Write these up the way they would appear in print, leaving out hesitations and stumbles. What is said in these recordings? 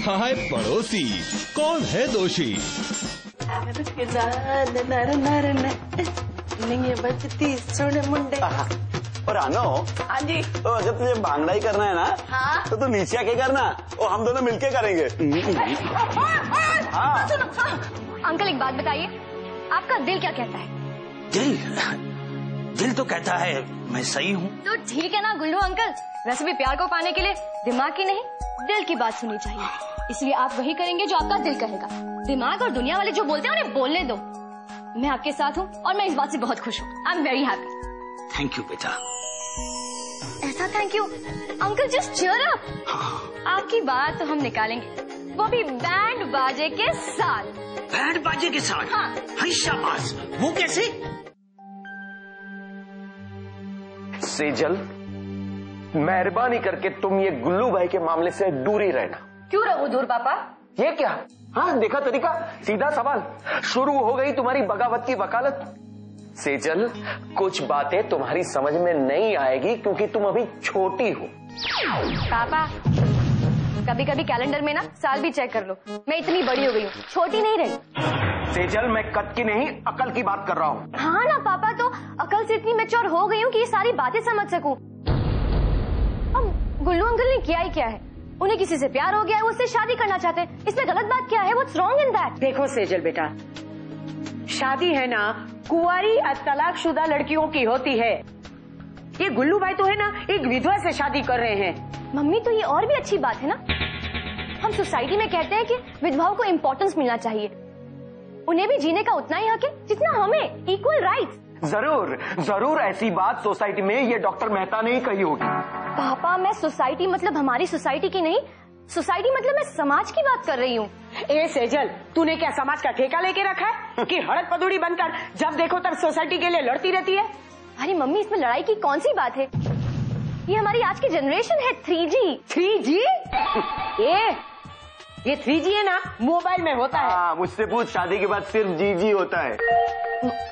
हाय पड़ोसी, कौन है दोषी? नहीं बचती सोने मुंडे। और आनो, हाँ जी। तो अगर तुझे भांगड़ा ही करना है ना, हाँ? तो तू नीचे आके करना और हम दोनों मिलके करेंगे। हाँ। अंकल एक बात बताइए, आपका दिल क्या कहता है? दिल तो कहता है मैं सही हूँ। तो ठीक है ना गुल्लू अंकल, वैसे भी प्यार को पाने के लिए दिमाग की नहीं दिल की बात सुननी चाहिए, इसलिए आप वही करेंगे जो आपका दिल कहेगा। दिमाग और दुनिया वाले जो बोलते हैं उन्हें बोलने दो। मैं आपके साथ हूँ और मैं इस बात से बहुत खुश हूँ। I am very happy. Thank you बेटा। ऐसा thank you uncle, just cheer up. आपकी बात तो हम निकालेंगे, वो भी बैंड बाजे के साथ। बैंड बाजे के साथ? हाँ। हाय शाबाश, वो कैसे? सेजल, मेहरबानी करके तुम ये गुल्लू भाई के मामले से दूर ही रहना। क्यों रहूं दूर पापा? ये क्या? हाँ देखा तरीका, सीधा सवाल। शुरू हो गई तुम्हारी बगावत की वकालत। सेजल, कुछ बातें तुम्हारी समझ में नहीं आएगी क्योंकि तुम अभी छोटी हो। पापा कभी कभी कैलेंडर में ना साल भी चेक कर लो, मैं इतनी बड़ी हो गई हूँ, छोटी नहीं रही। सेजल, मैं कद की नहीं अकल की बात कर रहा हूँ। हाँ ना पापा, तो अकल से इतनी मैच्योर हो गई हूँ कि ये सारी बातें समझ सकूं। अब गुल्लू अंकल ने किया ही क्या है? उन्हें किसी से प्यार हो गया है, वो उससे शादी करना चाहते हैं, इसमें गलत बात क्या है? What's wrong in that? देखो सेजल बेटा, शादी है ना कुंवारी और तलाकशुदा लड़कियों की होती है। ये गुल्लू भाई तो है ना एक विधवा से शादी कर रहे हैं। मम्मी तो ये और भी अच्छी बात है ना। हम सोसाइटी में कहते हैं कि विधवाओं को इम्पोर्टेंस मिलना चाहिए, उन्हें भी जीने का उतना ही हक है जितना हमें, इक्वल राइट्स। जरूर जरूर ऐसी बात सोसाइटी में ये डॉक्टर मेहता ने ही कही होगी। पापा मैं सोसाइटी मतलब हमारी सोसाइटी की नहीं, सोसाइटी मतलब मैं समाज की बात कर रही हूँ। ए सेजल, तूने क्या समाज का ठेका लेके रखा है कि हड़क पदुड़ी बनकर जब देखो तब सोसाइटी के लिए लड़ती रहती है? अरे मम्मी, इसमें लड़ाई की कौन सी बात है? ये हमारी आज की जनरेशन है, 3G। 3G? ये 3G है ना, मोबाइल में होता है। हाँ, मुझसे पूछ, शादी के बाद सिर्फ जी होता है।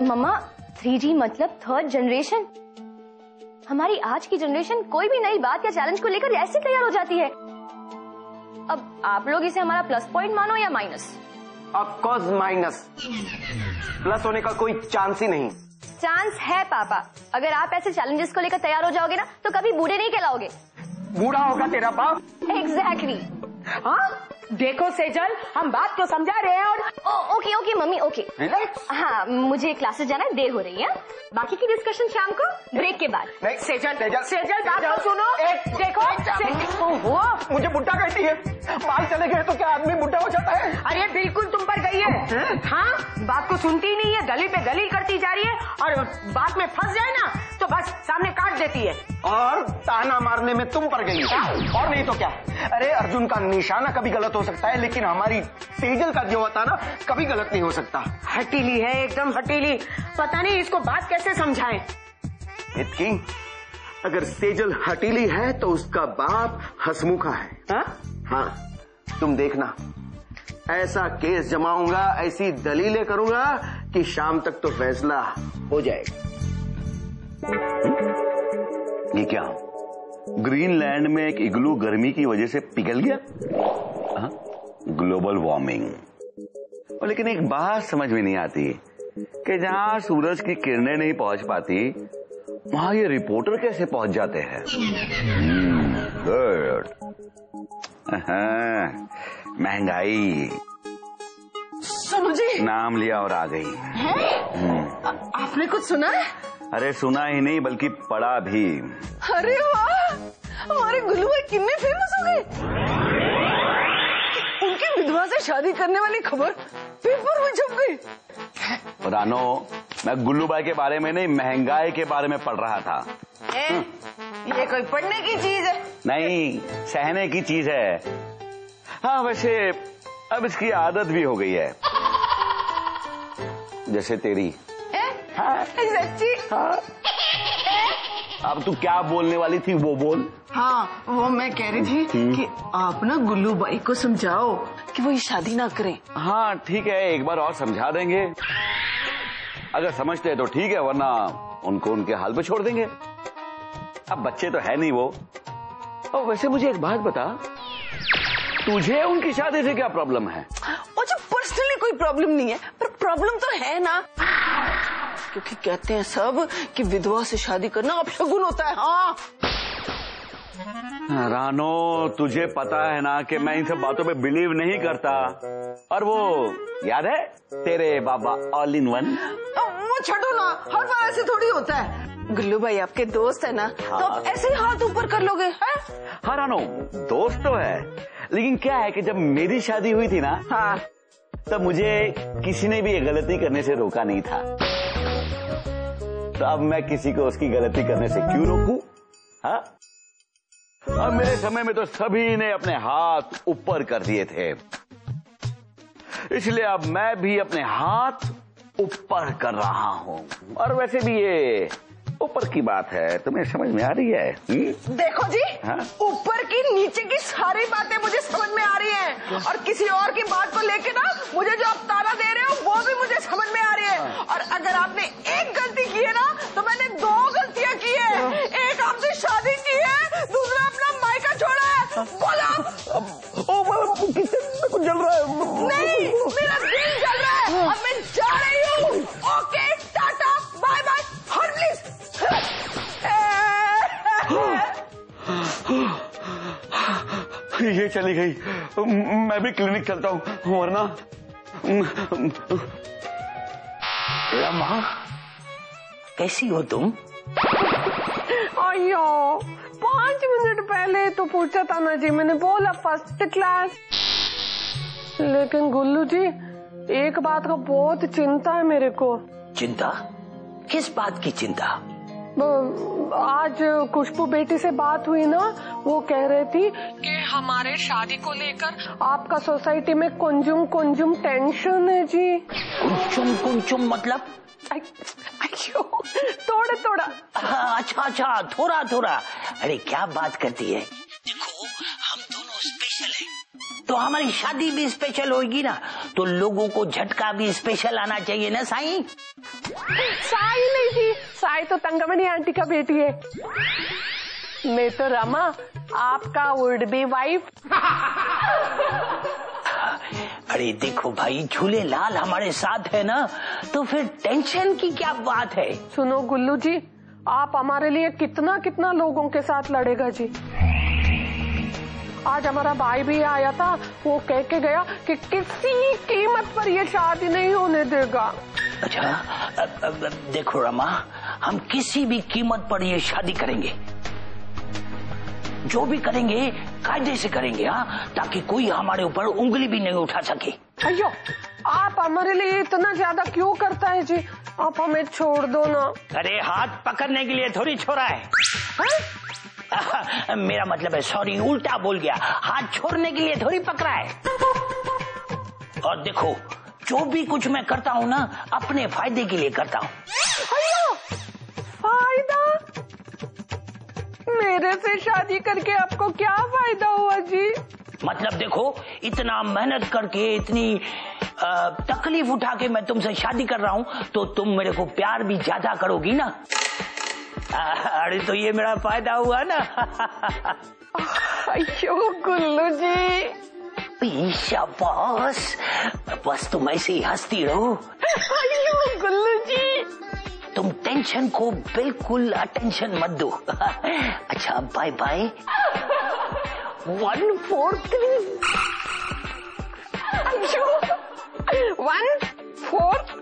मम्मा 3G मतलब थर्ड जनरेशन। हमारी आज की जनरेशन कोई भी नई बात या चैलेंज को लेकर ऐसे तैयार हो जाती है। अब आप लोग इसे हमारा प्लस पॉइंट मानो या minus? Of course minus. Plus होने का कोई चांस ही नहीं। चांस है पापा, अगर आप ऐसे चैलेंजेस को लेकर तैयार हो जाओगे ना तो कभी बूढ़े नहीं कहलाओगे। बूढ़ा होगा तेरा बाप। एग्जैक्टली। हाँ देखो सेजल, हम बात को समझा रहे हैं और ओके ओके मम्मी ओके। हाँ मुझे क्लासेस जाना है, देर हो रही है। बाकी की डिस्कशन शाम को ब्रेक के बाद। नहीं सेजल बात को सुनो। देखो वो मुझे बुढ़ा कहती है, बाल चले गए तो क्या आदमी बुढ़ा हो जाता है? अरे बिल्कुल तुम पर गई है। हाँ बात को सुनती ही नहीं है, दलील पे दलील करती जा रही है और बात में फंस जाए ना तो बस सामने काट देती है। और ताना मारने में तुम पर गई, और नहीं तो क्या। अरे अर्जुन का निशाना कभी गलत हो सकता है, लेकिन हमारी सेजल का जो होता ना कभी गलत नहीं हो सकता। हटीली है, एकदम हटीली। पता नहीं इसको बात कैसे समझाएं। इतकी, अगर सेजल हटीली है तो उसका बाप हंसमुखा है। हाँ तुम देखना, ऐसा केस जमाऊंगा, ऐसी दलीलें करूंगा कि शाम तक तो फैसला हो जाएगा। ये क्या, ग्रीनलैंड में एक इग्लू गर्मी की वजह से पिघल गया? Global warming. और लेकिन एक बात समझ में नहीं आती कि जहां सूरज की किरणें नहीं पहुंच पाती वहां ये रिपोर्टर कैसे पहुंच जाते हैं? गुड। महंगाई। सुनो जी, नाम लिया और आ गई। आपने कुछ सुना है? अरे सुना ही नहीं बल्कि पढ़ा भी। अरे वाह, हमारे गुल्लू भाई कितने फेमस हो गए। उनकी विधवा से शादी करने वाली खबर पेपर में छप गई। रानो, मैं गुल्लू भाई के बारे में नहीं, महंगाई के बारे में पढ़ रहा था। ये कोई पढ़ने की चीज है? नहीं, सहने की चीज है। हाँ वैसे अब इसकी आदत भी हो गई है, जैसे तेरी। हाँ, सच्ची? हाँ। अब तू क्या बोलने वाली थी वो बोल। हाँ वो मैं कह रही थी कि आप ना गुल्लू भाई को समझाओ कि वो ये शादी ना करें। हाँ ठीक है, एक बार और समझा देंगे, अगर समझते हैं तो ठीक है, वरना उनको उनके हाल पे छोड़ देंगे। अब बच्चे तो है नहीं वो। और वैसे मुझे एक बात बता, तुझे उनकी शादी से क्या प्रॉब्लम है? और जो पर्सनली कोई प्रॉब्लम नहीं है, पर प्रॉब्लम तो है ना, क्योंकि कहते हैं सब कि विधवा से शादी करना अपशगुन होता है। हाँ रानो, तुझे पता है ना कि मैं इन सब बातों पे बिलीव नहीं करता। और वो याद है तेरे बाबा ऑल इन वन? वो छोड़ो ना, हर बार ऐसे थोड़ी होता है। गुल्लू भाई आपके दोस्त है ना, तो आप ऐसे ही हाथ ऊपर कर लोगे? हाँ रानो, दोस्त तो है, लेकिन क्या है कि जब मेरी शादी हुई थी ना, हाँ, तब मुझे किसी ने भी ये गलती करने से रोका नहीं था। तो अब मैं किसी को उसकी गलती करने से क्यों रोकूं? हाँ, अब मेरे समय में तो सभी ने अपने हाथ ऊपर कर दिए थे, इसलिए अब मैं भी अपने हाथ ऊपर कर रहा हूं। और वैसे भी ये ऊपर की बात है, तुम्हें समझ में आ रही है? देखो जी, हाँ? ऊपर की नीचे की सारी बातें मुझे समझ में आ रही हैं, और किसी और की बात को लेके ना मुझे जो आप ताना दे रहे हो वो भी मुझे समझ में आ रही है। और अगर आपने एक गलती की है ना, तो मैंने 2 गलतियां की है। एक आपसे शादी की है, दूसरा अपना मायका छोड़ा है। बोलो कुछ जल रहा है? नहीं, मेरा दिल जल रहा है। अब मैं जा रही हूँ। ओके, टाटा, बाय बाय, हट प्लीज। ये चली गई, मैं भी क्लिनिक चलता हूँ, वरना। रमा, कैसी हो तुम? अयो, 5 मिनट पहले तो पूछा था ना जी, मैंने बोला फर्स्ट क्लास। लेकिन गुल्लू जी, एक बात का बहुत चिंता है मेरे को। चिंता? किस बात की चिंता? आज खुशबू बेटी से बात हुई ना, वो कह रही थी कि हमारे शादी को लेकर आपका सोसाइटी में कुंजुम टेंशन है जी। कुंचुम मतलब? थोड़ा। अच्छा, थोड़ा। अरे क्या बात करती है? देखो, हम दोनों स्पेशल हैं, तो हमारी शादी भी स्पेशल होगी ना, तो लोगों को झटका भी स्पेशल आना चाहिए ना साईं? साई नहीं जी, साई तो तंगमणी आंटी का बेटी है। मैं तो रमा, आपका वुड बी वाइफ। अरे देखो भाई, झूले लाल हमारे साथ है ना, तो फिर टेंशन की क्या बात है? सुनो गुल्लू जी, आप हमारे लिए कितना लोगों के साथ लड़ेगा जी। आज हमारा भाई भी आया था, वो कह के गया कि किसी कीमत पर ये शादी नहीं होने देगा। अच्छा, देखो रमा, हम किसी भी कीमत पर ये शादी करेंगे, जो भी करेंगे कायदे से करेंगे, हाँ, ताकि कोई हमारे ऊपर उंगली भी नहीं उठा सके। अयो, आप हमारे लिए इतना ज्यादा क्यों करता है जी? आप हमें छोड़ दो ना। अरे हाथ पकड़ने के लिए थोड़ी छोड़ा है, मेरा मतलब है, सॉरी, उल्टा बोल गया, हाथ छोड़ने के लिए थोड़ी पकड़ा है। और देखो, जो भी कुछ मैं करता हूँ ना, अपने फायदे के लिए करता हूँ। फायदा? मेरे से शादी करके आपको क्या फायदा हुआ जी? मतलब देखो, इतना मेहनत करके, इतनी तकलीफ उठा के मैं तुमसे शादी कर रहा हूँ, तो तुम मेरे को प्यार भी ज्यादा करोगी ना। अरे तो ये मेरा फायदा हुआ ना। अयो गुल्लू जी, शाबाश, बस तुम ऐसे ही हंसती रहो। अयो गुल्लू जी, तुम टेंशन को बिल्कुल अटेंशन मत दो। अच्छा, बाय बाय। 1 4 3। 1 4 3।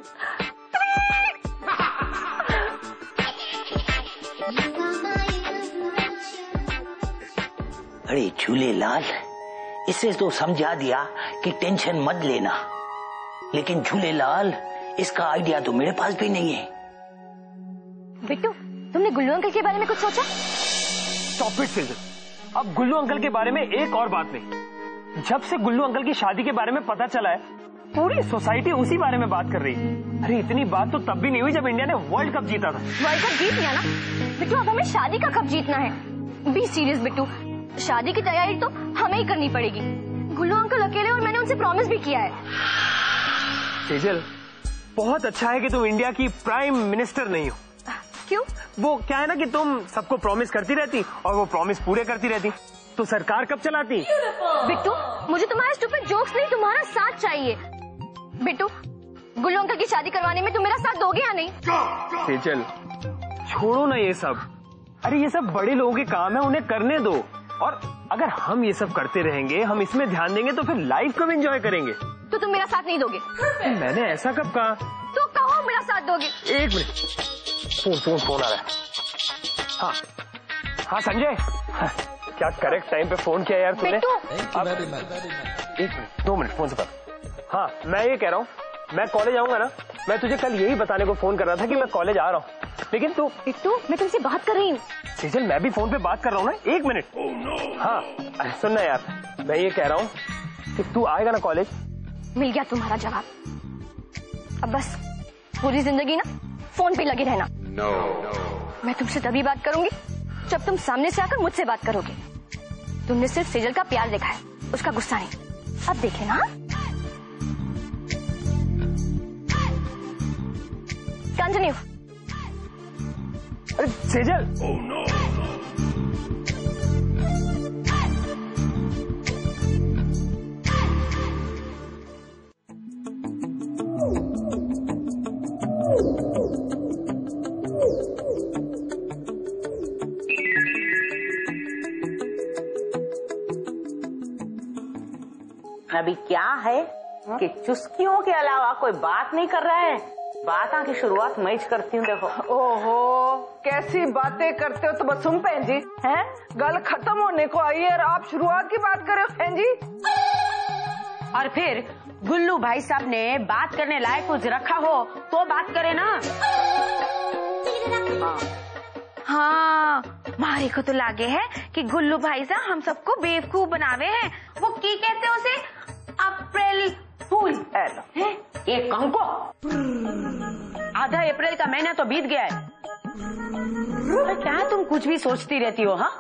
अरे झूले लाल, इसे तो समझा दिया कि टेंशन मत लेना, लेकिन झूले लाल, इसका आइडिया तो मेरे पास भी नहीं है। बिट्टू, तुमने गुल्लू अंकल के बारे में कुछ सोचा? स्टॉप इट सेजल, अब गुल्लू अंकल के बारे में एक और बात नहीं। जब से गुल्लू अंकल की शादी के बारे में पता चला है, पूरी सोसाइटी उसी बारे में बात कर रही है। अरे इतनी बात तो तब भी नहीं हुई जब इंडिया ने वर्ल्ड कप जीता था। वर्ल्ड कप जीत लिया ना बिट्टू, अब हमें शादी का कप जीतना है। बी सीरियस बिट्टू, शादी की तैयारी तो हमें ही करनी पड़ेगी। गुल्लू अंकल अकेले, और मैंने उनसे प्रॉमिस भी किया है। सेजल, बहुत अच्छा है कि तुम इंडिया की प्राइम मिनिस्टर नहीं हो। क्यों? वो क्या है ना कि तुम सबको प्रॉमिस करती रहती और वो प्रॉमिस पूरे करती रहती, तो तो सरकार कब चलाती। बिट्टू, मुझे तुम्हारे स्टूपिड जोक्स नहीं, तुम्हारा साथ चाहिए। बिट्टू, गुल्लू अंकल की शादी करवाने में तुम मेरा साथ दोगे या नहीं? सेजल, छोड़ो ना ये सब। अरे ये सब बड़े लोगों के काम है, उन्हें करने दो। और अगर हम ये सब करते रहेंगे, हम इसमें ध्यान देंगे तो फिर लाइफ कब एंजॉय करेंगे। तो तुम मेरा साथ नहीं दोगे? मैंने ऐसा कब कहा? तो कहो मेरा साथ दोगे। एक मिनट, फोन आ रहा है। हाँ हाँ संजय, क्या करेक्ट टाइम पे फोन किया यार तूने। एक मिनट, 2 मिनट, फोन से बात। हाँ मैं ये कह रहा हूँ, मैं कॉलेज आऊंगा ना, मैं तुझे कल यही बताने को फोन कर रहा था कि मैं कॉलेज आ रहा हूँ, लेकिन तू। बिट्टू, मैं तुमसे बात कर रही हूँ। सेजल, मैं भी फोन पे बात कर रहा हूँ ना, 1 मिनट। हाँ सुनना यार, मैं ये कह रहा हूँ कि तू आएगा ना कॉलेज। मिल गया तुम्हारा जवाब। अब बस पूरी जिंदगी ना फोन पे लगे रहना। मैं तुमसे तभी बात करूंगी जब तुम सामने से आकर मुझसे बात करोगे। तुमने सिर्फ सेजल का प्यार देखा है, उसका गुस्सा नहीं। अब देखे ना। कंटिन्यू। अरे सेजल, अभी क्या है कि चुस्कियों के अलावा कोई बात नहीं कर रहा है। बात की शुरुआत मैं करती हूँ। देखो, ओहो, कैसी बातें करते हो तो बस सुन बहन जी, हैं? गल खत्म होने को आई है और आप शुरुआत की बात कर रहे हो बहन जी। और फिर गुल्लू भाई साहब ने बात करने लायक कुछ रखा हो तो बात करे ना। हाँ, मारे को तो लागे है कि गुल्लू भाई साहब हम सबको बेवकूफ बनावे हैं। वो की कहते हैं उसे, अप्रैल फूल। ये कंको, आधा अप्रैल का महीना तो बीत गया है। क्या तुम कुछ भी सोचती रहती हो? हाँ,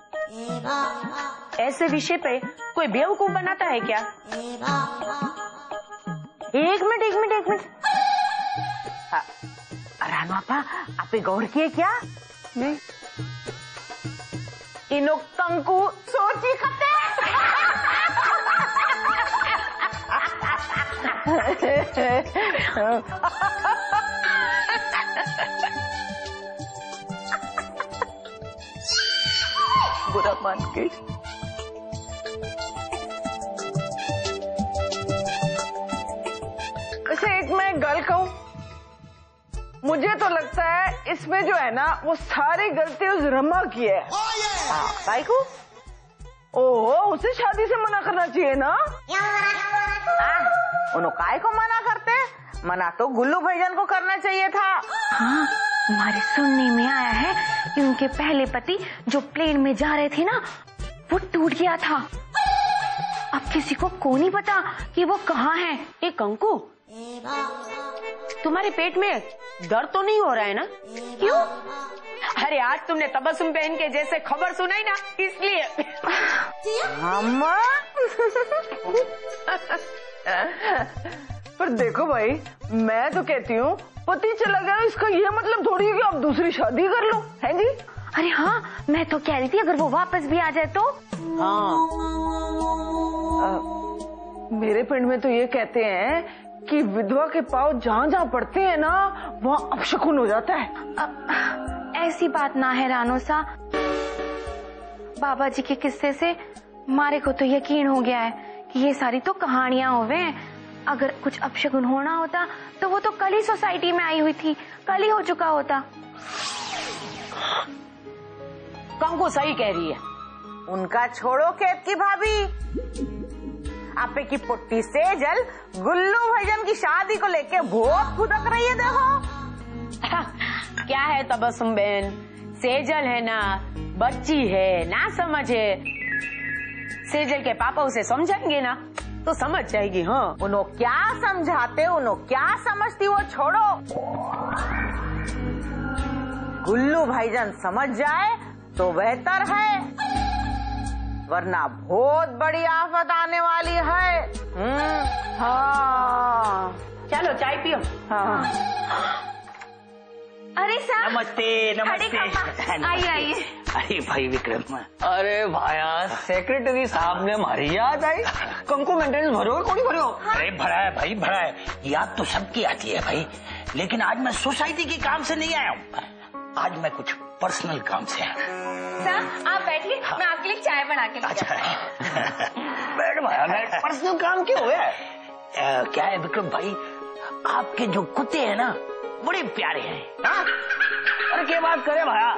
ऐसे विषय पे कोई बेवकूफ बनाता है क्या? एक मिनट। रानू आपा, आप गौर किए क्या? नहीं, इनो कंकु सोची खते। बुरा मान के। वैसे एक मैं गल कहूं, मुझे तो लगता है इसमें जो है ना वो सारी गलती उस रमा की है। भाई को? ओहो, उसे शादी से मना करना चाहिए ना। उन्होंने काय को मना करते? मना तो गुल्लू भाईजान को करना चाहिए था। हाँ, हमारे सुनने में आया है कि उनके पहले पति जो प्लेन में जा रहे थे ना, वो टूट गया था। अब किसी को नहीं पता कि वो कहाँ है। ये कंकु, तुम्हारे पेट में दर्द तो नहीं हो रहा है ना? क्यों? अरे आज तुमने तबस्सुम बहन के जैसे खबर सुनाई ना, इसलिए। अम्मा। पर देखो भाई, मैं तो कहती हूँ पति चला गया, इसका ये मतलब थोड़ी है कि आप दूसरी शादी कर लो, है जी? अरे हाँ, मैं तो कह रही थी अगर वो वापस भी आ जाए तो। हाँ, मेरे पिंड में तो ये कहते हैं कि विधवा के पाँव जहाँ जहाँ पड़ते हैं ना, वहाँ अपशकुन हो जाता है। ऐसी बात ना है रानो सा। बाबा जी के किस्से से मारे को तो यकीन हो गया है कि ये सारी तो कहानियां होवे। अगर कुछ अपशगुन होना होता तो वो तो कल ही सोसाइटी में आई हुई थी, कल ही हो चुका होता। कंकु सही कह रही है। उनका छोड़ो केत की भाभी, आपे की पुट्टी सेजल गुल्लू भाईजान की शादी को लेके बहुत फुदक रही है। देखो क्या है तबस्सुम बहन, सेजल है ना, बच्ची है ना, समझे। सेजल के पापा उसे समझाएंगे ना तो समझ जाएगी। हाँ, उन्होंने क्या समझाते, उन्होंने क्या समझती, वो छोड़ो। गुल्लू भाईजान समझ जाए तो बेहतर है, वरना बहुत बड़ी आफत आने वाली है। हाँ, चलो चाय पियो। हाँ। अरे सर नमस्ते नमस्ते। आइए आइए। अरे भाई विक्रम, अरे भाया सेक्रेटरी साहब ने हमारी याद आई। कंको मेंटेनेंस भरो कौन भरो? अरे भरा है भाई, भरा है। याद तो सबकी आती है भाई, लेकिन आज मैं सोसाइटी के काम से नहीं आया हूँ। आज मैं कुछ पर्सनल काम से आया। सर आप बैठिए, मैं आपके लिए चाय बना के लेके अच्छा बैठ भाया, पर्सनल काम क्यों है? क्या है विक्रम भाई, आपके जो कुत्ते हैं ना बड़े प्यारे हैं। हाँ? अरे क्या बात करे भाया,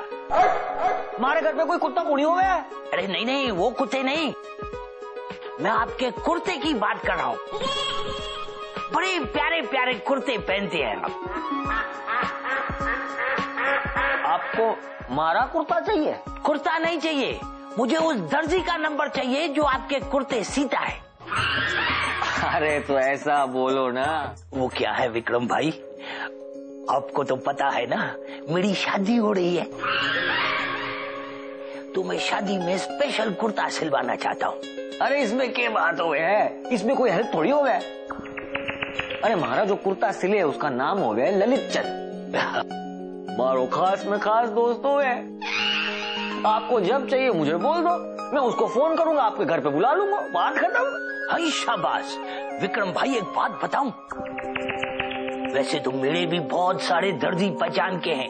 हमारे घर पे कोई कुत्ता पुड़ी हो गया? अरे नहीं नहीं, वो कुत्ते नहीं, मैं आपके कुर्ते की बात कर रहा हूँ। बड़े प्यारे प्यारे कुर्ते पहनते हैं आप। आपको मारा कुर्ता चाहिए? कुर्ता नहीं चाहिए, मुझे उस दर्जी का नंबर चाहिए जो आपके कुर्ते सीता है। अरे तो ऐसा बोलो ना। वो क्या है विक्रम भाई, आपको तो पता है ना मेरी शादी हो रही है, तो मैं शादी में स्पेशल कुर्ता सिलवाना चाहता हूँ। अरे इसमें क्या बात हो है, इसमें कोई हेल्प थोड़ी हो गया। अरे हमारा जो कुर्ता सिले है उसका नाम हो गया ललित चंद। मारो खास में खास दोस्त हो गए। आपको जब चाहिए मुझे बोल दो, मैं उसको फोन करूंगा, आपके घर पे बुला लूंगा, बात खत्म। हाय शाबाश। विक्रम भाई एक बात बताऊं, वैसे तो मेरे भी बहुत सारे दर्जी पहचान के हैं,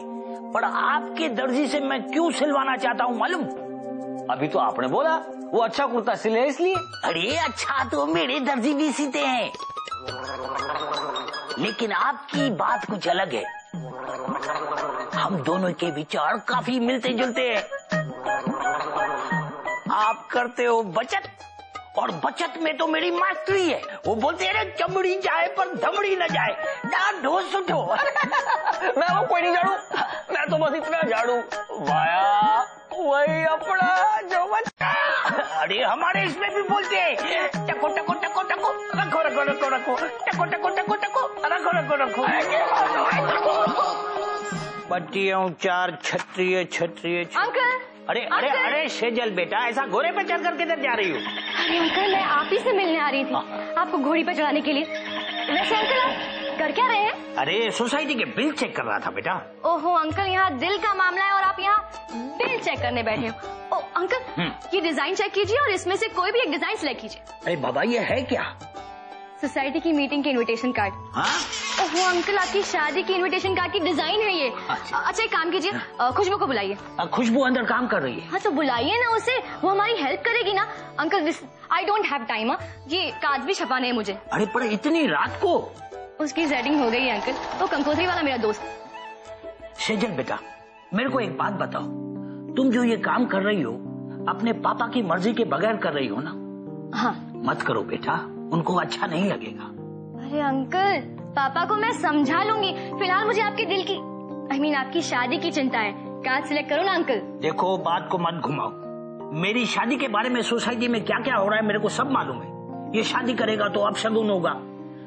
पर आपके दर्जी से मैं क्यों सिलवाना चाहता हूँ मालूम? अभी तो आपने बोला वो अच्छा कुर्ता सिले इसलिए। अरे अच्छा तो मेरे दर्जी भी सीते हैं, लेकिन आपकी बात कुछ अलग है। हम दोनों के विचार काफी मिलते जुलते हैं। आप करते हो बचत, और बचत में तो मेरी मास्टरी है। वो बोलते हैं चमड़ी जाए पर धमड़ी न जाए, ना ढोस उठो। मैं वो कोई नहीं झाड़ू, मैं तो बस इतना झाड़ू भाया वही अपना जो बच्चा। अरे हमारे इसमें भी बोलते हैं टको टको टको टको, रखो रखो रखो रखो, टको टको टको टको, रखो रखो रखो। पट्टियों चार छत्रिय छत्रिय। अंकल। अरे अरे अरे सेजल बेटा, ऐसा घोड़े पे चढ़ कर किधर जा रही हूँ? अरे अंकल मैं आप ही से मिलने आ रही थी, आपको घोड़ी पे चढ़ाने के लिए। वैसे अंकल आप कर क्या रहे हैं? अरे सोसाइटी के बिल चेक कर रहा था बेटा। ओहो अंकल, यहाँ दिल का मामला है और आप यहाँ बिल चेक करने बैठे हो। ओ अंकल ये डिजाइन चेक कीजिए और इसमें से कोई भी एक डिजाइन सिलेक्ट कीजिए। अरे बाबा ये है क्या? सोसाइटी की मीटिंग के इनविटेशन कार्ड। हाँ? ओहो अंकल आपकी शादी की इनविटेशन कार्ड की डिजाइन है ये। अच्छा एक काम कीजिए, खुशबू को बुलाइए। खुशबू अंदर काम कर रही है। हाँ तो बुलाइए ना उसे, वो हमारी हेल्प करेगी ना। Uncle I don't have time, ये कार्ड भी छपाने हैं मुझे। अरे पर इतनी रात को? उसकी सेटिंग हो गई है अंकल, वो कंकोत्री वाला मेरा दोस्त। सेजल बेटा मेरे को एक बात बताओ, तुम जो ये काम कर रही हो अपने पापा की मर्जी के बगैर कर रही हो ना? हाँ। मत करो बेटा, उनको अच्छा नहीं लगेगा। अरे अंकल पापा को मैं समझा लूंगी, फिलहाल मुझे आपके दिल की आपकी शादी की चिंता है। कार्ड सिलेक्ट करो ना अंकल। देखो बात को मत घुमाओ, मेरी शादी के बारे में सोसाइटी में क्या क्या हो रहा है मेरे को सब मालूम है। ये शादी करेगा तो अपशगुन होगा।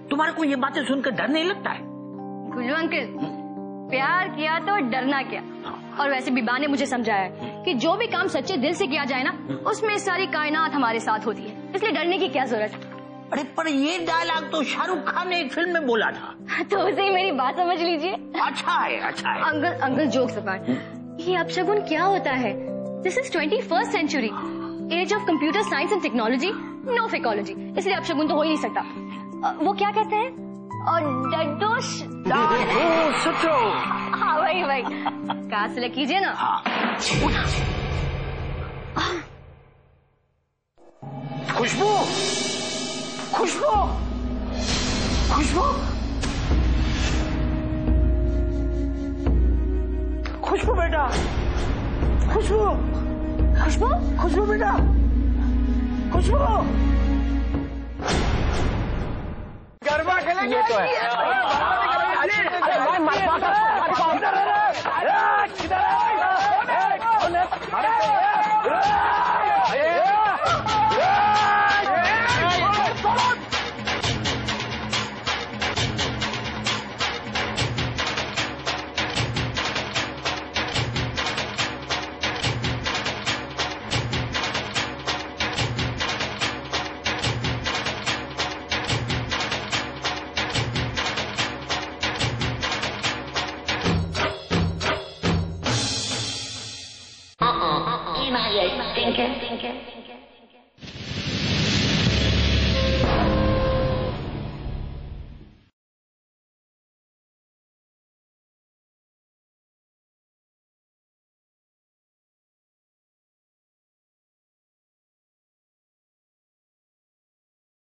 तुम्हारे को ये बातें सुनकर डर नहीं लगता है? गुल्लू अंकल प्यार किया तो डरना क्या। और वैसे बिबा ने मुझे समझाया कि जो भी काम सच्चे दिल से किया जाए ना उसमें सारी कायनात हमारे साथ होती है, इसलिए डरने की क्या जरूरत है। अरे पर ये डायलॉग तो शाहरुख खान ने एक फिल्म में बोला था। तो उसे ही मेरी बात समझ लीजिए। अच्छा है अच्छा है। अंकल जोक्स अपार्ट, ये अपशगुन क्या होता है? This is 21st century, age of computer science and technology, no phycology, इसलिए अपशगुन तो हो ही नहीं सकता। वो क्या कहते हैं? और डडोश सुचो। हाँ वही कहा सिलेक्ट कीजिए ना। हाँ। खुशबू खुशबू खुशबू खुशबू बेटा, खुशबू खुशबू खुशबू बेटा, खुशबू गरबा खेलेंगे तो है। थिंकिंग